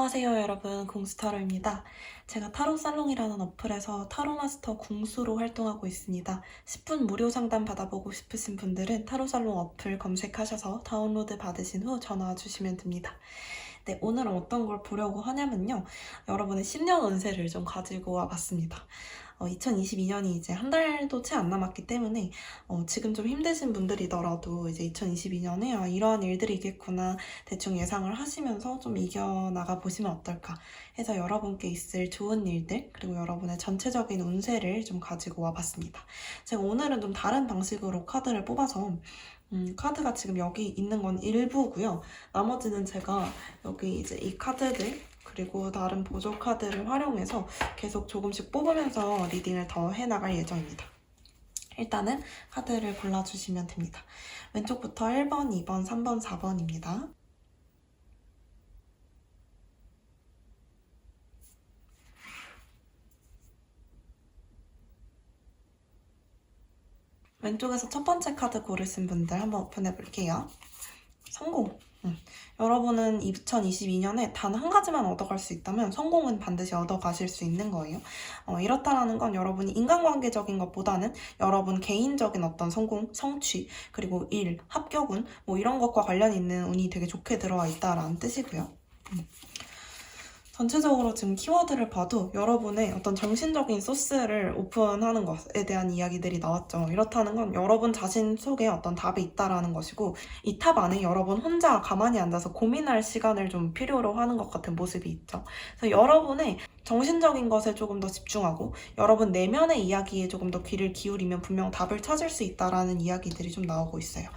안녕하세요 여러분, 궁수타로입니다. 제가 타로살롱이라는 어플에서 타로마스터 궁수로 활동하고 있습니다. 10분 무료 상담 받아보고 싶으신 분들은 타로살롱 어플 검색하셔서 다운로드 받으신 후 전화 주시면 됩니다. 네, 오늘은 어떤 걸 보려고 하냐면요, 여러분의 10년 운세를 좀 가지고 와봤습니다. 2022년이 이제 한 달도 채 안 남았기 때문에 지금 좀 힘드신 분들이더라도 이제 2022년에 이러한 일들이 있겠구나 대충 예상을 하시면서 좀 이겨나가 보시면 어떨까 해서 여러분께 있을 좋은 일들 그리고 여러분의 전체적인 운세를 좀 가지고 와봤습니다. 제가 오늘은 좀 다른 방식으로 카드를 뽑아서 카드가 지금 여기 있는 건 일부고요. 나머지는 제가 여기 이제 이 카드들 그리고 다른 보조 카드를 활용해서 계속 조금씩 뽑으면서 리딩을 더 해나갈 예정입니다. 일단은 카드를 골라주시면 됩니다. 왼쪽부터 1번, 2번, 3번, 4번입니다. 왼쪽에서 첫 번째 카드 고르신 분들 한번 오픈해 볼게요. 성공! 여러분은 2022년에 단 한 가지만 얻어갈 수 있다면 성공은 반드시 얻어가실 수 있는 거예요. 이렇다라는 건 여러분이 인간관계적인 것보다는 여러분 개인적인 어떤 성공, 성취, 그리고 일, 합격운 뭐 이런 것과 관련 있는 운이 되게 좋게 들어와 있다라는 뜻이고요. 전체적으로 지금 키워드를 봐도 여러분의 어떤 정신적인 소스를 오픈하는 것에 대한 이야기들이 나왔죠. 이렇다는 건 여러분 자신 속에 어떤 답이 있다라는 것이고, 이 탑 안에 여러분 혼자 가만히 앉아서 고민할 시간을 좀 필요로 하는 것 같은 모습이 있죠. 그래서 여러분의 정신적인 것에 조금 더 집중하고 여러분 내면의 이야기에 조금 더 귀를 기울이면 분명 답을 찾을 수 있다라는 이야기들이 좀 나오고 있어요.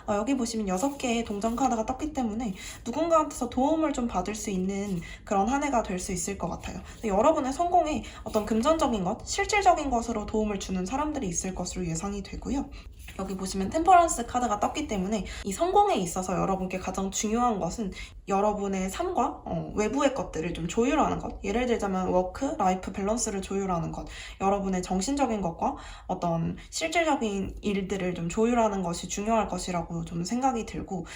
여기 보시면 6개의 동전 카드가 떴기 때문에 누군가한테서 도움을 좀 받을 수 있는 그런 한 해가 될 수 있을 것 같아요. 여러분의 성공에 어떤 금전적인 것, 실질적인 것으로 도움을 주는 사람들이 있을 것으로 예상이 되고요. 여기 보시면 템퍼런스 카드가 떴기 때문에 이 성공에 있어서 여러분께 가장 중요한 것은 여러분의 삶과 외부의 것들을 좀 조율하는 것. 예를 들자면 워크, 라이프 밸런스를 조율하는 것. 여러분의 정신적인 것과 어떤 실질적인 일들을 좀 조율하는 것이 중요할 것이라고 좀 생각이 들고,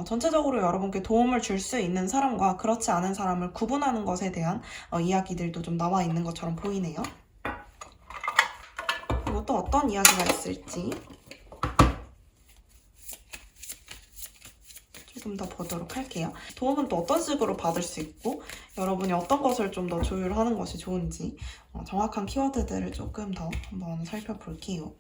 전체적으로 여러분께 도움을 줄 수 있는 사람과 그렇지 않은 사람을 구분하는 것에 대한 이야기들도 좀 나와 있는 것처럼 보이네요. 그리고 또 어떤 이야기가 있을지 좀 더 보도록 할게요. 도움은 또 어떤 식으로 받을 수 있고 여러분이 어떤 것을 좀 더 조율하는 것이 좋은지 정확한 키워드들을 조금 더 한번 살펴볼게요.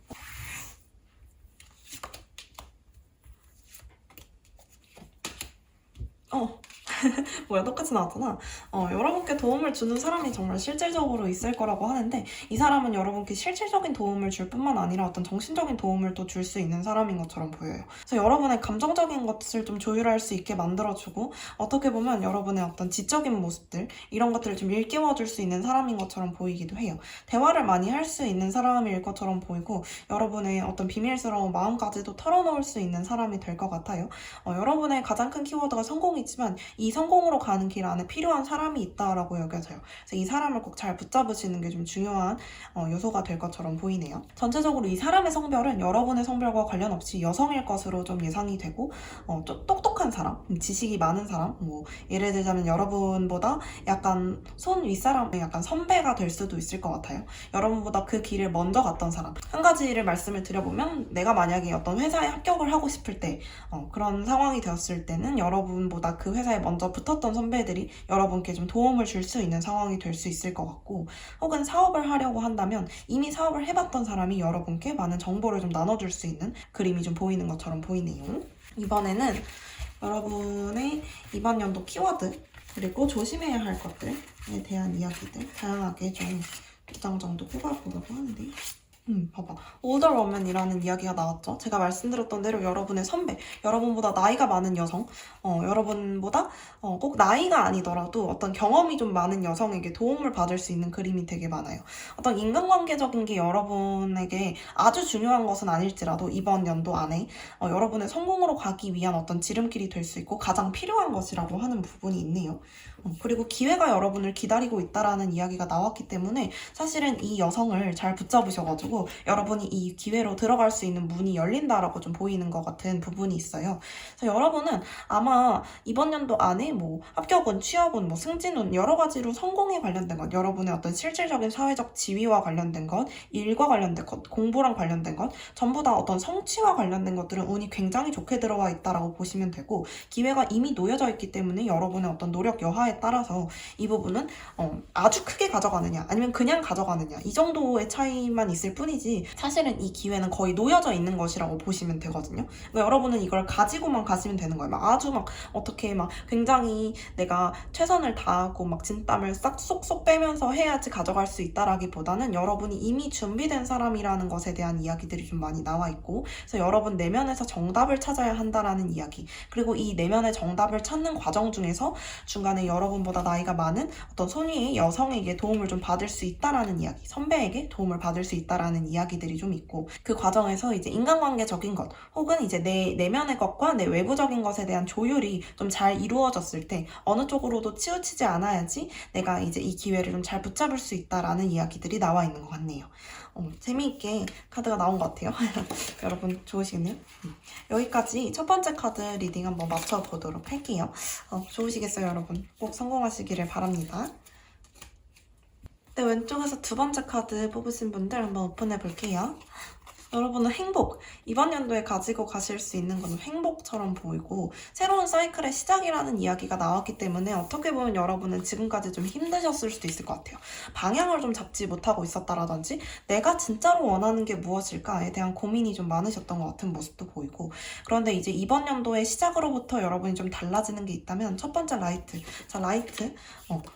뭐야, 똑같이 나왔잖아. 여러분께 도움을 주는 사람이 정말 실질적으로 있을 거라고 하는데, 이 사람은 여러분께 실질적인 도움을 줄 뿐만 아니라 어떤 정신적인 도움을 또 줄 수 있는 사람인 것처럼 보여요. 그래서 여러분의 감정적인 것을 좀 조율할 수 있게 만들어주고, 어떻게 보면 여러분의 어떤 지적인 모습들, 이런 것들을 좀 일깨워줄 수 있는 사람인 것처럼 보이기도 해요. 대화를 많이 할 수 있는 사람일 것처럼 보이고, 여러분의 어떤 비밀스러운 마음까지도 털어놓을 수 있는 사람이 될 것 같아요. 여러분의 가장 큰 키워드가 성공이지만, 이 성공으로 가는 길 안에 필요한 사람이 있다라고 여겨져요. 그래서 이 사람을 꼭 잘 붙잡으시는 게 좀 중요한 요소가 될 것처럼 보이네요. 전체적으로 이 사람의 성별은 여러분의 성별과 관련 없이 여성일 것으로 좀 예상이 되고, 좀 똑똑한 사람, 지식이 많은 사람, 뭐 예를 들자면 여러분보다 약간 손 윗사람의 약간 선배가 될 수도 있을 것 같아요. 여러분보다 그 길을 먼저 갔던 사람. 한 가지를 말씀을 드려보면, 내가 만약에 어떤 회사에 합격을 하고 싶을 때 그런 상황이 되었을 때는 여러분보다 그 회사에 먼저 붙었던 선배들이 여러분께 좀 도움을 줄 수 있는 상황이 될 수 있을 것 같고, 혹은 사업을 하려고 한다면 이미 사업을 해봤던 사람이 여러분께 많은 정보를 좀 나눠줄 수 있는 그림이 좀 보이는 것처럼 보이네요. 이번에는 여러분의 이번 연도 키워드 그리고 조심해야 할 것들에 대한 이야기들 다양하게 좀 2장 정도 뽑아보려고 하는데, 봐봐. 올더워먼이라는 이야기가 나왔죠. 제가 말씀드렸던 대로 여러분의 선배, 여러분보다 나이가 많은 여성, 여러분보다 꼭 나이가 아니더라도 어떤 경험이 좀 많은 여성에게 도움을 받을 수 있는 그림이 되게 많아요. 어떤 인간관계적인 게 여러분에게 아주 중요한 것은 아닐지라도 이번 연도 안에 여러분의 성공으로 가기 위한 어떤 지름길이 될 수 있고 가장 필요한 것이라고 하는 부분이 있네요. 그리고 기회가 여러분을 기다리고 있다라는 이야기가 나왔기 때문에 사실은 이 여성을 잘 붙잡으셔가지고 그리고 여러분이 이 기회로 들어갈 수 있는 문이 열린다라고 좀 보이는 것 같은 부분이 있어요. 그래서 여러분은 아마 이번 연도 안에 뭐 합격운, 취업운, 뭐 승진운 여러 가지로 성공에 관련된 것, 여러분의 어떤 실질적인 사회적 지위와 관련된 것, 일과 관련된 것, 공부랑 관련된 것, 전부 다 어떤 성취와 관련된 것들은 운이 굉장히 좋게 들어와 있다라고 보시면 되고, 기회가 이미 놓여져 있기 때문에 여러분의 어떤 노력 여하에 따라서 이 부분은 아주 크게 가져가느냐 아니면 그냥 가져가느냐 이 정도의 차이만 있을 뿐이지, 사실은 이 기회는 거의 놓여져 있는 것이라고 보시면 되거든요. 그러니까 여러분은 이걸 가지고만 가시면 되는 거예요. 막 아주 막 어떻게 막 굉장히 내가 최선을 다하고 막 진땀을 싹 쏙쏙 빼면서 해야지 가져갈 수 있다라기보다는 여러분이 이미 준비된 사람이라는 것에 대한 이야기들이 좀 많이 나와 있고, 그래서 여러분 내면에서 정답을 찾아야 한다라는 이야기, 그리고 이 내면의 정답을 찾는 과정 중에서 중간에 여러분보다 나이가 많은 어떤 손위의 여성에게 도움을 좀 받을 수 있다라는 이야기, 선배에게 도움을 받을 수 있다라는 이야기들이 좀 있고, 그 과정에서 이제 인간관계적인 것 혹은 이제 내 내면의 것과 내 외부적인 것에 대한 조율이 좀 잘 이루어졌을 때 어느 쪽으로도 치우치지 않아야지 내가 이제 이 기회를 좀 잘 붙잡을 수 있다라는 이야기들이 나와 있는 것 같네요. 재미있게 카드가 나온 것 같아요. 여러분 좋으시겠네요? 여기까지 첫 번째 카드 리딩 한번 맞춰보도록 할게요. 좋으시겠어요, 여러분? 꼭 성공하시기를 바랍니다. 네, 왼쪽에서 두 번째 카드 뽑으신 분들 한번 오픈해 볼게요. 여러분은 행복, 이번 연도에 가지고 가실 수 있는 건 행복처럼 보이고, 새로운 사이클의 시작이라는 이야기가 나왔기 때문에 어떻게 보면 여러분은 지금까지 좀 힘드셨을 수도 있을 것 같아요. 방향을 좀 잡지 못하고 있었다라든지 내가 진짜로 원하는 게 무엇일까에 대한 고민이 좀 많으셨던 것 같은 모습도 보이고, 그런데 이제 이번 연도의 시작으로부터 여러분이 좀 달라지는 게 있다면 첫 번째 라이트, 자 라이트,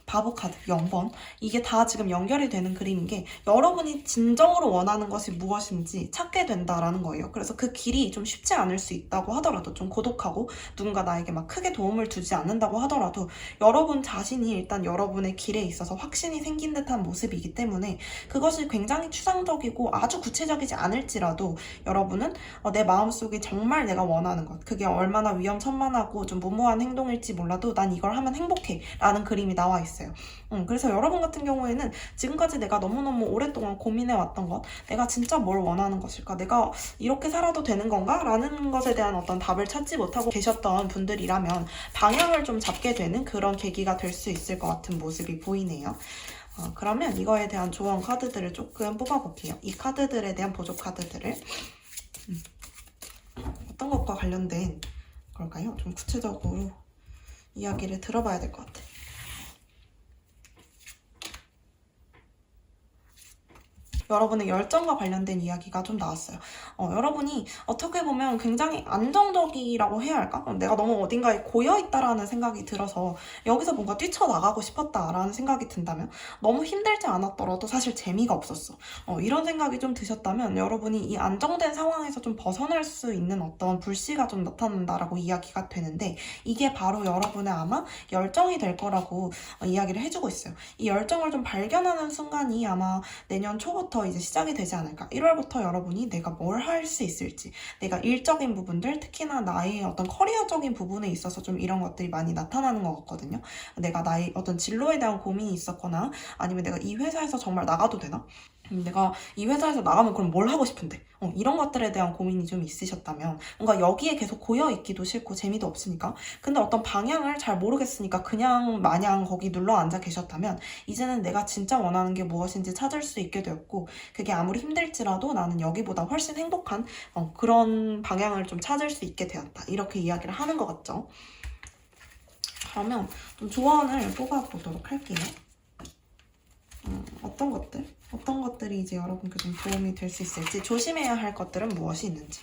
바보 카드 0번, 이게 다 지금 연결이 되는 그림인 게 여러분이 진정으로 원하는 것이 무엇인지 찾게 된다라는 거예요. 그래서 그 길이 좀 쉽지 않을 수 있다고 하더라도, 좀 고독하고 누군가 나에게 막 크게 도움을 주지 않는다고 하더라도 여러분 자신이 일단 여러분의 길에 있어서 확신이 생긴 듯한 모습이기 때문에 그것이 굉장히 추상적이고 아주 구체적이지 않을지라도 여러분은 내 마음속에 정말 내가 원하는 것, 그게 얼마나 위험천만하고 좀 무모한 행동일지 몰라도 난 이걸 하면 행복해 라는 그림이 나와 있어요. 그래서 여러분 같은 경우에는 지금까지 내가 너무너무 오랫동안 고민해왔던 것, 내가 진짜 뭘 원하는 것일까, 내가 이렇게 살아도 되는 건가? 라는 것에 대한 어떤 답을 찾지 못하고 계셨던 분들이라면 방향을 좀 잡게 되는 그런 계기가 될 수 있을 것 같은 모습이 보이네요. 그러면 이거에 대한 조언 카드들을 조금 뽑아볼게요. 이 카드들에 대한 보조 카드들을 어떤 것과 관련된 걸까요? 좀 구체적으로 이야기를 들어봐야 될 것 같아요. 여러분의 열정과 관련된 이야기가 좀 나왔어요. 여러분이 어떻게 보면 굉장히 안정적이라고 해야 할까? 내가 너무 어딘가에 고여있다라는 생각이 들어서 여기서 뭔가 뛰쳐나가고 싶었다라는 생각이 든다면, 너무 힘들지 않았더라도 사실 재미가 없었어. 이런 생각이 좀 드셨다면 여러분이 이 안정된 상황에서 좀 벗어날 수 있는 어떤 불씨가 좀 나타난다라고 이야기가 되는데, 이게 바로 여러분의 아마 열정이 될 거라고 이야기를 해주고 있어요. 이 열정을 좀 발견하는 순간이 아마 내년 초부터 이제 시작이 되지 않을까. 1월부터 여러분이 내가 뭘 할 수 있을지, 내가 일적인 부분들, 특히나 나의 어떤 커리어적인 부분에 있어서 좀 이런 것들이 많이 나타나는 것 같거든요. 내가 나의 어떤 진로에 대한 고민이 있었거나, 아니면 내가 이 회사에서 정말 나가도 되나? 내가 이 회사에서 나가면 그럼 뭘 하고 싶은데? 이런 것들에 대한 고민이 좀 있으셨다면, 뭔가 여기에 계속 고여있기도 싫고 재미도 없으니까, 근데 어떤 방향을 잘 모르겠으니까 그냥 마냥 거기 눌러 앉아 계셨다면, 이제는 내가 진짜 원하는 게 무엇인지 찾을 수 있게 되었고, 그게 아무리 힘들지라도 나는 여기보다 훨씬 행복한 그런 방향을 좀 찾을 수 있게 되었다, 이렇게 이야기를 하는 것 같죠. 그러면 좀 조언을 뽑아보도록 할게요. 어떤 것들이 이제 여러분께 좀 도움이 될 수 있을지, 조심해야 할 것들은 무엇이 있는지,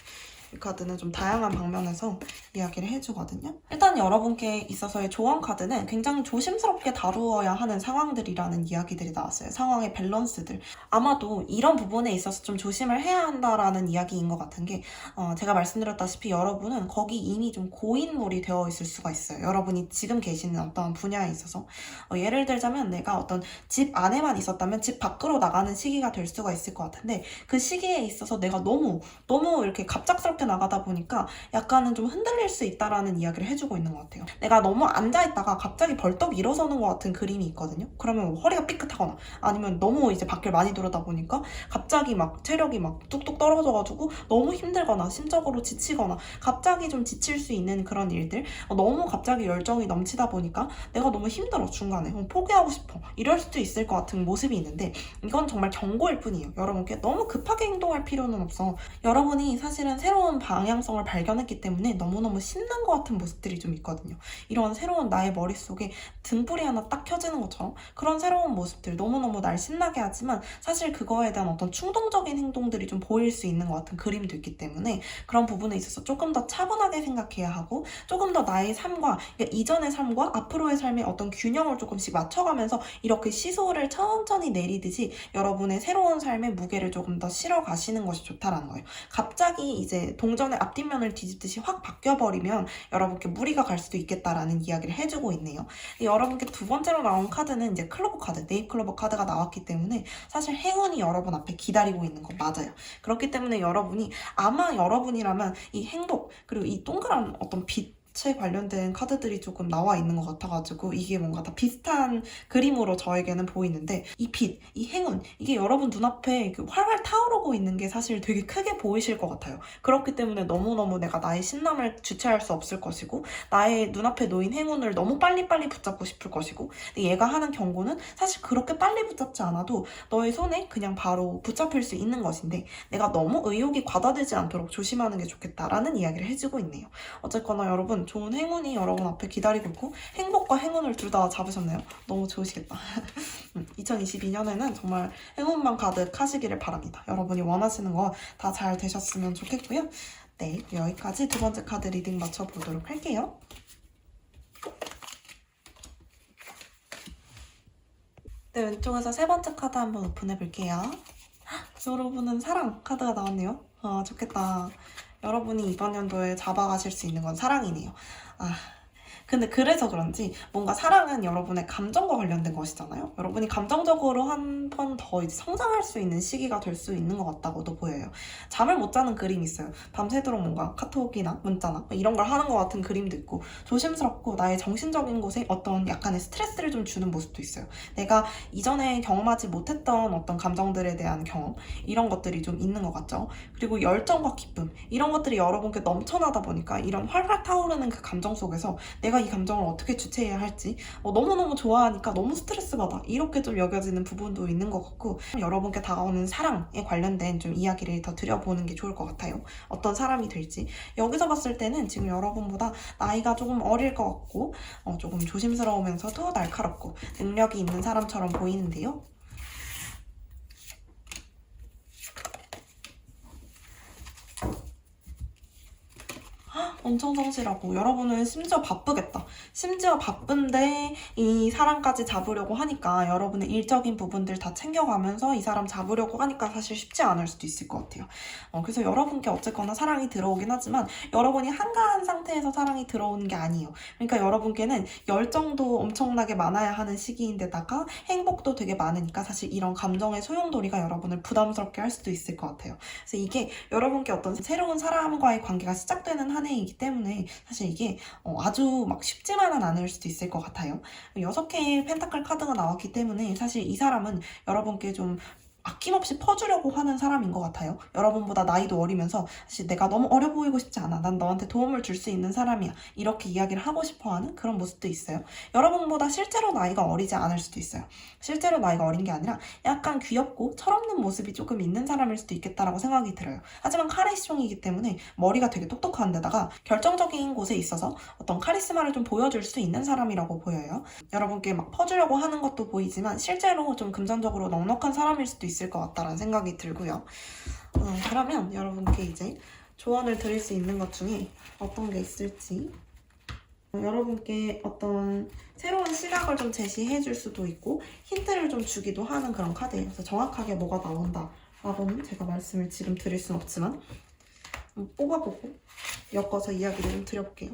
이 카드는 좀 다양한 방면에서 이야기를 해주거든요. 일단 여러분께 있어서의 조언 카드는 굉장히 조심스럽게 다루어야 하는 상황들이라는 이야기들이 나왔어요. 상황의 밸런스들. 아마도 이런 부분에 있어서 좀 조심을 해야 한다라는 이야기인 것 같은 게, 제가 말씀드렸다시피 여러분은 거기 이미 좀 고인물이 되어 있을 수가 있어요. 여러분이 지금 계시는 어떤 분야에 있어서. 예를 들자면 내가 어떤 집 안에만 있었다면 집 밖으로 나가는 시기가 될 수가 있을 것 같은데, 그 시기에 있어서 내가 너무 이렇게 갑작스럽게 이렇게 나가다 보니까 약간은 좀 흔들릴 수 있다라는 이야기를 해주고 있는 것 같아요. 내가 너무 앉아있다가 갑자기 벌떡 일어서는 것 같은 그림이 있거든요. 그러면 뭐 허리가 삐끗하거나 아니면 너무 이제 밖을 많이 돌아다 보니까 갑자기 막 체력이 막 뚝뚝 떨어져가지고 너무 힘들거나 심적으로 지치거나 갑자기 좀 지칠 수 있는 그런 일들, 너무 갑자기 열정이 넘치다 보니까 내가 너무 힘들어 중간에 포기하고 싶어 이럴 수도 있을 것 같은 모습이 있는데, 이건 정말 경고일 뿐이에요. 여러분께 너무 급하게 행동할 필요는 없어. 여러분이 사실은 새로운 방향성을 발견했기 때문에 너무너무 신난 것 같은 모습들이 좀 있거든요. 이런 새로운 나의 머릿속에 등불이 하나 딱 켜지는 것처럼 그런 새로운 모습들, 너무너무 날 신나게 하지만 사실 그거에 대한 어떤 충동적인 행동들이 좀 보일 수 있는 것 같은 그림도 있기 때문에, 그런 부분에 있어서 조금 더 차분하게 생각해야 하고 조금 더 나의 삶과, 그러니까 이전의 삶과 앞으로의 삶의 어떤 균형을 조금씩 맞춰가면서 이렇게 시소를 천천히 내리듯이 여러분의 새로운 삶의 무게를 조금 더 실어 가시는 것이 좋다라는 거예요. 갑자기 이제 동전의 앞뒷면을 뒤집듯이 확 바뀌어버리면 여러분께 무리가 갈 수도 있겠다라는 이야기를 해주고 있네요. 여러분께 두 번째로 나온 카드는 이제 클로버 카드, 네잎클로버 카드가 나왔기 때문에 사실 행운이 여러분 앞에 기다리고 있는 거 맞아요. 그렇기 때문에 여러분이, 아마 여러분이라면 이 행복 그리고 이 동그란 어떤 빛 에 관련된 카드들이 조금 나와 있는 것 같아가지고 이게 뭔가 다 비슷한 그림으로 저에게는 보이는데, 이 빛, 이 행운, 이게 여러분 눈앞에 활활 타오르고 있는 게 사실 되게 크게 보이실 것 같아요. 그렇기 때문에 너무너무 내가 나의 신남을 주체할 수 없을 것이고 나의 눈앞에 놓인 행운을 너무 빨리빨리 붙잡고 싶을 것이고, 근데 얘가 하는 경고는 사실 그렇게 빨리 붙잡지 않아도 너의 손에 그냥 바로 붙잡힐 수 있는 것인데, 내가 너무 의욕이 과다되지 않도록 조심하는 게 좋겠다라는 이야기를 해주고 있네요. 어쨌거나 여러분, 좋은 행운이 여러분 앞에 기다리고 있고 행복과 행운을 둘 다 잡으셨네요. 너무 좋으시겠다. 2022년에는 정말 행운만 가득하시기를 바랍니다. 여러분이 원하시는 거 다 잘 되셨으면 좋겠고요. 네, 여기까지 두 번째 카드 리딩 맞춰보도록 할게요. 네, 왼쪽에서 세 번째 카드 한번 오픈해 볼게요. 여러분은 사랑 카드가 나왔네요. 아, 좋겠다. 여러분이 이번 연도에 잡아가실 수 있는 건 사랑이네요. 근데 그래서 그런지 뭔가 사랑은 여러분의 감정과 관련된 것이잖아요. 여러분이 감정적으로 한 번 더 이제 성장할 수 있는 시기가 될 수 있는 것 같다고도 보여요. 잠을 못 자는 그림이 있어요. 밤새도록 뭔가 카톡이나 문자나 이런 걸 하는 것 같은 그림도 있고, 조심스럽고 나의 정신적인 곳에 어떤 약간의 스트레스를 좀 주는 모습도 있어요. 내가 이전에 경험하지 못했던 어떤 감정들에 대한 경험, 이런 것들이 좀 있는 것 같죠. 그리고 열정과 기쁨, 이런 것들이 여러분께 넘쳐나다 보니까 이런 활활 타오르는 그 감정 속에서 내가 이 감정을 어떻게 주체해야 할지, 너무너무 좋아하니까 너무 스트레스 받아, 이렇게 좀 여겨지는 부분도 있는 것 같고, 여러분께 다가오는 사랑에 관련된 좀 이야기를 더 드려보는 게 좋을 것 같아요. 어떤 사람이 될지. 여기서 봤을 때는 지금 여러분보다 나이가 조금 어릴 것 같고 조금 조심스러우면서도 날카롭고 능력이 있는 사람처럼 보이는데요. 엄청 성실하고, 여러분은 심지어 바쁘겠다. 심지어 바쁜데 이 사람까지 잡으려고 하니까 여러분의 일적인 부분들 다 챙겨가면서 이 사람 잡으려고 하니까 사실 쉽지 않을 수도 있을 것 같아요. 그래서 여러분께 어쨌거나 사랑이 들어오긴 하지만 여러분이 한가한 상태에서 사랑이 들어오는 게 아니에요. 그러니까 여러분께는 열정도 엄청나게 많아야 하는 시기인데다가 행복도 되게 많으니까 사실 이런 감정의 소용돌이가 여러분을 부담스럽게 할 수도 있을 것 같아요. 그래서 이게 여러분께 어떤 새로운 사람과의 관계가 시작되는 한 해이기 때문에 사실 이게 아주 막 쉽지만은 않을 수도 있을 것 같아요. 6개의 펜타클 카드가 나왔기 때문에 사실 이 사람은 여러분께 좀 아낌없이 퍼주려고 하는 사람인 것 같아요. 여러분보다 나이도 어리면서 사실 내가 너무 어려 보이고 싶지 않아, 난 너한테 도움을 줄 수 있는 사람이야, 이렇게 이야기를 하고 싶어하는 그런 모습도 있어요. 여러분보다 실제로 나이가 어리지 않을 수도 있어요. 실제로 나이가 어린 게 아니라 약간 귀엽고 철없는 모습이 조금 있는 사람일 수도 있겠다라고 생각이 들어요. 하지만 카리스종이기 때문에 머리가 되게 똑똑한 데다가 결정적인 곳에 있어서 어떤 카리스마를 좀 보여줄 수 있는 사람이라고 보여요. 여러분께 막 퍼주려고 하는 것도 보이지만 실제로 좀 금전적으로 넉넉한 사람일 수도 있을 것 같다라는 생각이 들고요. 그러면 여러분께 이제 조언을 드릴 수 있는 것 중에 어떤 게 있을지, 여러분께 어떤 새로운 시각을 좀 제시해 줄 수도 있고 힌트를 좀 주기도 하는 그런 카드예요. 그래서 정확하게 뭐가 나온다 라고는 제가 말씀을 지금 드릴 순 없지만 뽑아보고 엮어서 이야기를 좀 드려볼게요.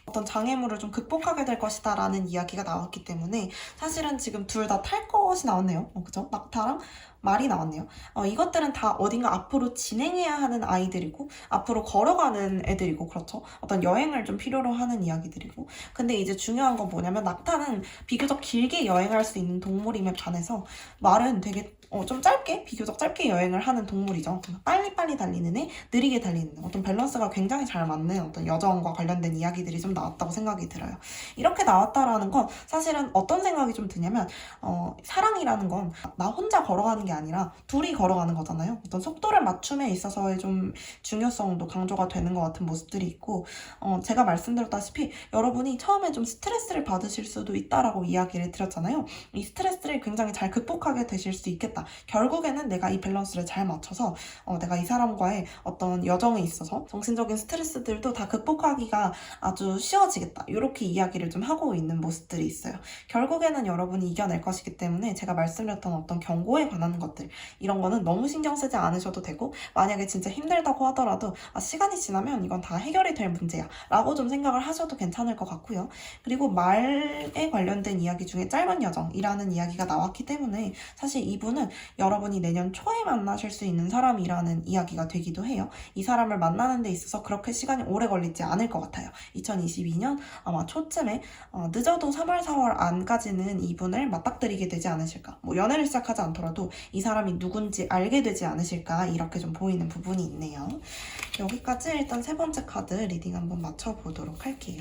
어떤 장애물을 좀 극복하게 될 것이다 라는 이야기가 나왔기 때문에 사실은 지금 둘 다 탈 것이 나왔네요. 그죠? 낙타랑 말이 나왔네요. 이것들은 다 어딘가 앞으로 진행해야 하는 아이들이고 앞으로 걸어가는 애들이고 그렇죠. 어떤 여행을 좀 필요로 하는 이야기들이고 근데 이제 중요한 건 뭐냐면 낙타는 비교적 길게 여행할 수 있는 동물임에 반해서 말은 되게 좀 비교적 짧게 여행을 하는 동물이죠. 빨리빨리 달리는 애, 느리게 달리는 애. 어떤 밸런스가 굉장히 잘 맞는 어떤 여정과 관련된 이야기들이 좀 나왔다고 생각이 들어요. 이렇게 나왔다라는 건 사실은 어떤 생각이 좀 드냐면 사랑이라는 건 나 혼자 걸어가는 게 아니라 둘이 걸어가는 거잖아요. 어떤 속도를 맞춤에 있어서의 좀 중요성도 강조가 되는 것 같은 모습들이 있고 제가 말씀드렸다시피 여러분이 처음에 좀 스트레스를 받으실 수도 있다라고 이야기를 드렸잖아요. 이 스트레스를 굉장히 잘 극복하게 되실 수 있겠다. 결국에는 내가 이 밸런스를 잘 맞춰서 내가 이 사람과의 어떤 여정에 있어서 정신적인 스트레스들도 다 극복하기가 아주 쉬워지겠다. 이렇게 이야기를 좀 하고 있는 모습들이 있어요. 결국에는 여러분이 이겨낼 것이기 때문에 제가 말씀드렸던 어떤 경고에 관한 것들 이런 거는 너무 신경 쓰지 않으셔도 되고 만약에 진짜 힘들다고 하더라도 시간이 지나면 이건 다 해결이 될 문제야 라고 좀 생각을 하셔도 괜찮을 것 같고요. 그리고 말에 관련된 이야기 중에 짧은 여정이라는 이야기가 나왔기 때문에 사실 이분은 여러분이 내년 초에 만나실 수 있는 사람이라는 이야기가 되기도 해요. 이 사람을 만나는 데 있어서 그렇게 시간이 오래 걸리지 않을 것 같아요. 2022년 아마 초쯤에 늦어도 3월, 4월 안까지는 이분을 맞닥뜨리게 되지 않으실까. 뭐 연애를 시작하지 않더라도 이 사람이 누군지 알게 되지 않으실까 이렇게 좀 보이는 부분이 있네요. 여기까지 일단 세 번째 카드 리딩 한번 맞춰보도록 할게요.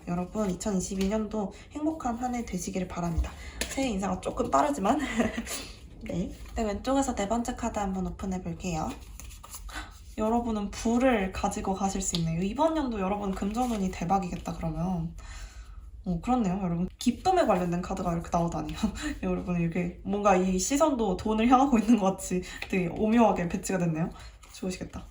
여러분 2022년도 행복한 한 해 되시기를 바랍니다. 새해 인사가 조금 빠르지만 네, 왼쪽에서 네 번째 카드 한번 오픈해 볼게요. 여러분은 부를 가지고 가실 수 있네요. 이번 연도 여러분 금전운이 대박이겠다 그러면. 그렇네요, 여러분. 기쁨에 관련된 카드가 이렇게 나오다니요. 여러분 이렇게 뭔가 이 시선도 돈을 향하고 있는 것 같이 되게 오묘하게 배치가 됐네요. 좋으시겠다.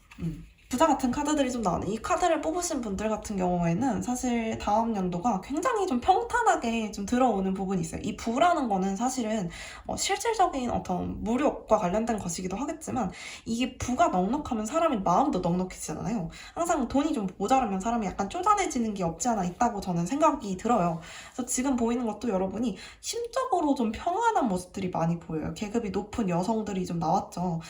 부자 같은 카드들이 좀 나오네. 이 카드를 뽑으신 분들 같은 경우에는 사실 다음 연도가 굉장히 좀 평탄하게 좀 들어오는 부분이 있어요. 이 부라는 거는 사실은 실질적인 어떤 무력과 관련된 것이기도 하겠지만 이게 부가 넉넉하면 사람이 마음도 넉넉해지잖아요. 항상 돈이 좀 모자라면 사람이 약간 쪼잔해지는 게 없지 않아 있다고 저는 생각이 들어요. 그래서 지금 보이는 것도 여러분이 심적으로 좀 평안한 모습들이 많이 보여요. 계급이 높은 여성들이 좀 나왔죠.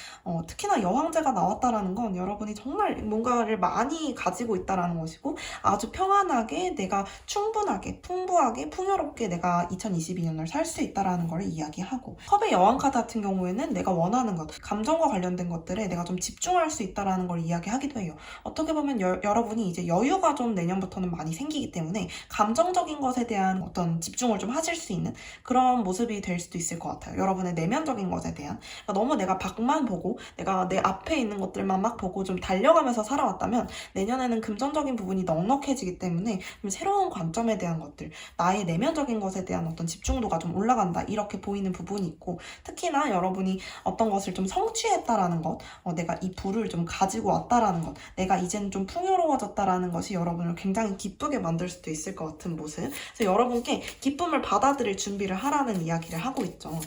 특히나 여왕제가 나왔다라는 건 여러분이 정말 뭔가를 많이 가지고 있다라는 것이고 아주 평안하게 내가 충분하게 풍부하게 풍요롭게 내가 2022년을 살 수 있다라는 걸 이야기하고 컵의 여왕 카드 같은 경우에는 내가 원하는 것 감정과 관련된 것들에 내가 좀 집중할 수 있다라는 걸 이야기하기도 해요. 어떻게 보면 여러분이 이제 여유가 좀 내년부터는 많이 생기기 때문에 감정적인 것에 대한 어떤 집중을 좀 하실 수 있는 그런 모습이 될 수도 있을 것 같아요. 여러분의 내면적인 것에 대한 그러니까 너무 내가 밖만 보고 내가 내 앞에 있는 것들만 막 보고 좀 달려가면서 살아왔다면 내년에는 금전적인 부분이 넉넉해지기 때문에 좀 새로운 관점에 대한 것들 나의 내면적인 것에 대한 어떤 집중도가 좀 올라간다 이렇게 보이는 부분이 있고 특히나 여러분이 어떤 것을 좀 성취했다라는 것 내가 이 부를 좀 가지고 왔다라는 것 내가 이제는 좀 풍요로워졌다라는 것이 여러분을 굉장히 기쁘게 만들 수도 있을 것 같은 모습 그래서 여러분께 기쁨을 받아들일 준비를 하라는 이야기를 하고 있죠.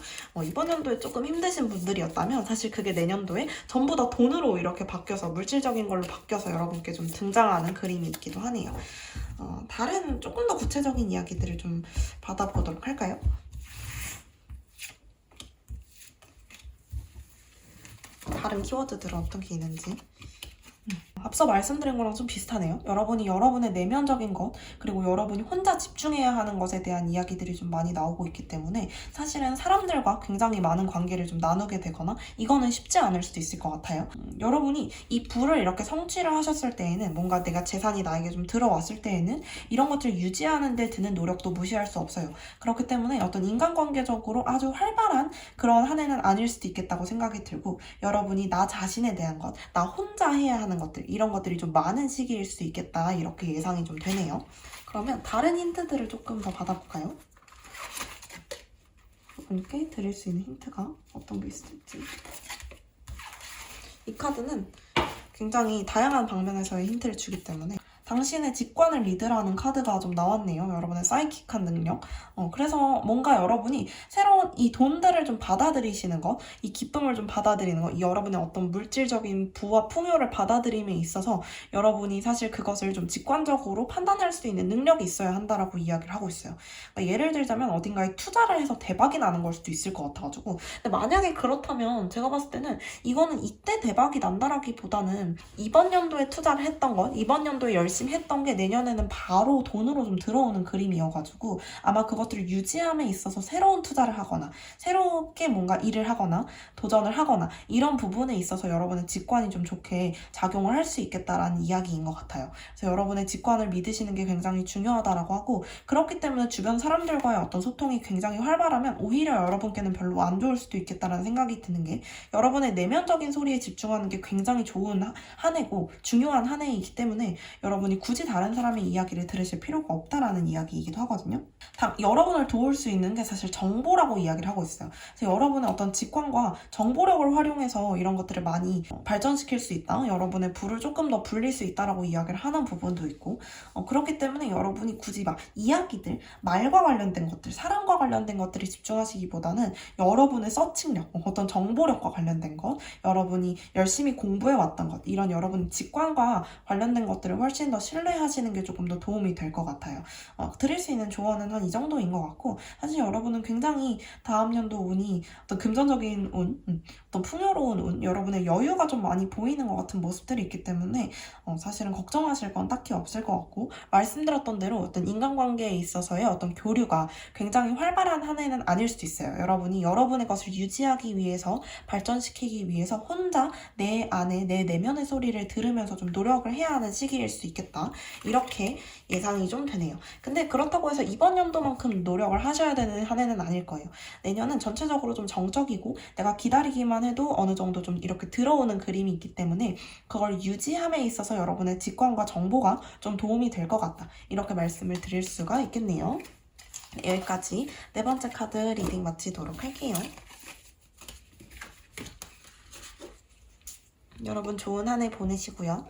이번 연도에 조금 힘드신 분들이었다면 사실 그게 내년도에 전부 다 돈으로 이렇게 바뀌어서 물질적인 걸로 바뀌어서 여러분께 좀 등장하는 그림이 있기도 하네요. 다른 조금 더 구체적인 이야기들을 좀 받아보도록 할까요? 다른 키워드들은 어떤 게 있는지 앞서 말씀드린 거랑 좀 비슷하네요. 여러분이 여러분의 내면적인 것 그리고 여러분이 혼자 집중해야 하는 것에 대한 이야기들이 좀 많이 나오고 있기 때문에 사실은 사람들과 굉장히 많은 관계를 좀 나누게 되거나 이거는 쉽지 않을 수도 있을 것 같아요. 여러분이 이 부를 이렇게 성취를 하셨을 때에는 뭔가 내가 재산이 나에게 좀 들어왔을 때에는 이런 것들을 유지하는 데 드는 노력도 무시할 수 없어요. 그렇기 때문에 어떤 인간관계적으로 아주 활발한 그런 한 해는 아닐 수도 있겠다고 생각이 들고 여러분이 나 자신에 대한 것, 나 혼자 해야 하는 것들 이런 것들이 좀 많은 시기일 수 있겠다 이렇게 예상이 좀 되네요. 그러면 다른 힌트들을 조금 더 받아볼까요? 여러분께 드릴 수 있는 힌트가 어떤 게 있을지. 이 카드는 굉장히 다양한 방면에서의 힌트를 주기 때문에 당신의 직관을 리드라는 카드가 좀 나왔네요. 여러분의 사이킥한 능력. 그래서 뭔가 여러분이 새로운 이 돈들을 좀 받아들이시는 것, 이 기쁨을 좀 받아들이는 것, 이 여러분의 어떤 물질적인 부와 풍요를 받아들임에 있어서 여러분이 사실 그것을 좀 직관적으로 판단할 수 있는 능력이 있어야 한다라고 이야기를 하고 있어요. 그러니까 예를 들자면 어딘가에 투자를 해서 대박이 나는 걸 수도 있을 것 같아가지고, 근데 만약에 그렇다면 제가 봤을 때는 이거는 이때 대박이 난다라기보다는 이번 연도에 투자를 했던 것, 이번 연도에 열심히 했던 게 내년에는 바로 돈으로 좀 들어오는 그림이어가지고 아마 그것들을 유지함에 있어서 새로운 투자를 하거나 새롭게 뭔가 일을 하거나 도전을 하거나 이런 부분에 있어서 여러분의 직관이 좀 좋게 작용을 할 수 있겠다라는 이야기인 것 같아요. 그래서 여러분의 직관을 믿으시는 게 굉장히 중요하다라고 하고, 그렇기 때문에 주변 사람들과의 어떤 소통이 굉장히 활발하면 오히려 여러분께는 별로 안 좋을 수도 있겠다라는 생각이 드는 게, 여러분의 내면적인 소리에 집중하는 게 굉장히 좋은 한 해고 중요한 한 해이기 때문에 여러분이 굳이 다른 사람의 이야기를 들으실 필요가 없다라는 이야기이기도 하거든요. 여러분을 도울 수 있는 게 사실 정보라고 이야기를 하고 있어요. 그래서 여러분의 어떤 직관과 정보력을 활용해서 이런 것들을 많이 발전시킬 수 있다, 여러분의 불을 조금 더 불릴 수 있다라고 이야기를 하는 부분도 있고, 그렇기 때문에 여러분이 굳이 막 이야기들, 말과 관련된 것들, 사람과 관련된 것들에 집중하시기보다는 여러분의 서칭력, 어떤 정보력과 관련된 것, 여러분이 열심히 공부해왔던 것, 이런 여러분 직관과 관련된 것들을 훨씬 더 신뢰하시는 게 조금 더 도움이 될 것 같아요. 드릴 수 있는 조언은 한 이 정도인 것 같고, 사실 여러분은 굉장히 다음 연도 운이 어떤 금전적인 운, 어떤 풍요로운 운, 여러분의 여유가 좀 많이 보이는 것 같은 모습들이 있기 때문에 사실은 걱정하실 건 딱히 없을 것 같고, 말씀드렸던 대로 어떤 인간관계에 있어서의 어떤 교류가 굉장히 활발한 한 해는 아닐 수도 있어요. 여러분이 여러분의 것을 유지하기 위해서, 발전시키기 위해서 혼자 내 안에, 내 내면의 소리를 들으면서 좀 노력을 해야 하는 시기일 수 있겠다, 이렇게 예상이 좀 되네요. 근데 그렇다고 해서 이번 연도만큼 노력을 하셔야 되는 한 해는 아닐 거예요. 내년은 전체적으로 좀 정적이고 내가 기다리기만 해도 어느 정도 좀 이렇게 들어오는 그림이 있기 때문에 그걸 유지함에 있어서 여러분의 직관과 정보가 좀 도움이 될 것 같다, 이렇게 말씀을 드릴 수가 있겠네요. 여기까지 네 번째 카드 리딩 마치도록 할게요. 여러분 좋은 한 해 보내시고요.